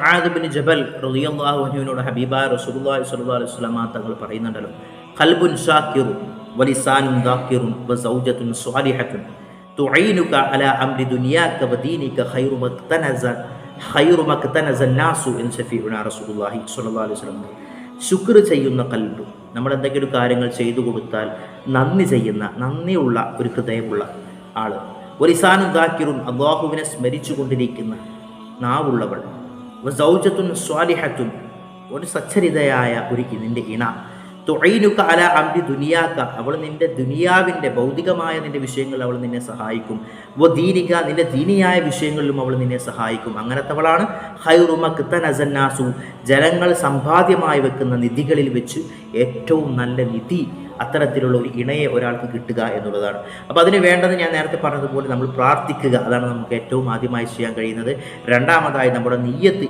Muadh bin ജബൽ റളിയല്ലാഹു അൻഹുവിനോട് ഹബീബായ റസൂലുള്ളാഹി സ്വല്ലല്ലാഹു അലൈഹി വസല്ലം തങ്ങൾ പറയുന്നുണ്ടല്ലോ, ഖൽബുൻ ഷാക്കിറുൻ വലിസാനുൻ ദാക്കിറുൻ വസൗജത്തുൻ സ്വാലിഹത്തുൻ തുഈനുക അലാ അംരി ദുനിയാക വദീനിക ഖൈറു മക്തനസ നാസു ഇൻ ശഫീഉനാ റസൂലുള്ളാഹി സ്വല്ലല്ലാഹു അലൈഹി വസല്ലം. ശുക്ർ ചെയ്യുന്ന ഖൽബ്, നമ്മൾ എന്തെങ്കിലും കാര്യങ്ങൾ ചെയ്തു കൊടുത്താൽ നന്ദി ചെയ്യുന്ന, നന്ദിയുള്ള ഒരു ഹൃദയമുള്ള ആള്. വലിസാനുൻ ദാക്കിറുൻ, അല്ലാഹുവിനെ സ്മരിച്ചു കൊണ്ടിരിക്കുന്ന നാവുള്ളവൾ. വസൗജത്തുൻ സ്വാലിഹത്തുൻ, ഒരു സച്ചരിതയായ ഒരു നിന്റെ ഇണ. തുഈനുക അലാ അംരി ദുനിയാക, അവൾ നിന്റെ ദുനിയാവിൻ്റെ ഭൗതികമായ നിന്റെ വിഷയങ്ങളിൽ അവൾ നിന്നെ സഹായിക്കും. വദീനിക, നിന്റെ ദീനിയായ വിഷയങ്ങളിലും അവൾ നിന്നെ സഹായിക്കും. അങ്ങനത്തവളാണ് ഖൈറു മക്തനസൻ നാസു, ജനങ്ങൾ സമ്പാദ്യമായി വെക്കുന്ന നിധികളിൽ വെച്ച് ഏറ്റവും നല്ല നിധി. അത്തരത്തിലുള്ള ഒരു ഇണയെ ഒരാൾക്ക് കിട്ടുക എന്നുള്ളതാണ്. അപ്പോൾ അതിന് വേണ്ടത് ഞാൻ നേരത്തെ പറഞ്ഞതുപോലെ നമ്മൾ പ്രാർത്ഥിക്കുക, അതാണ് നമുക്ക് ഏറ്റവും ആദ്യമായി ചെയ്യാൻ കഴിയുന്നത്. രണ്ടാമതായി നമ്മുടെ നിയ്യത്ത്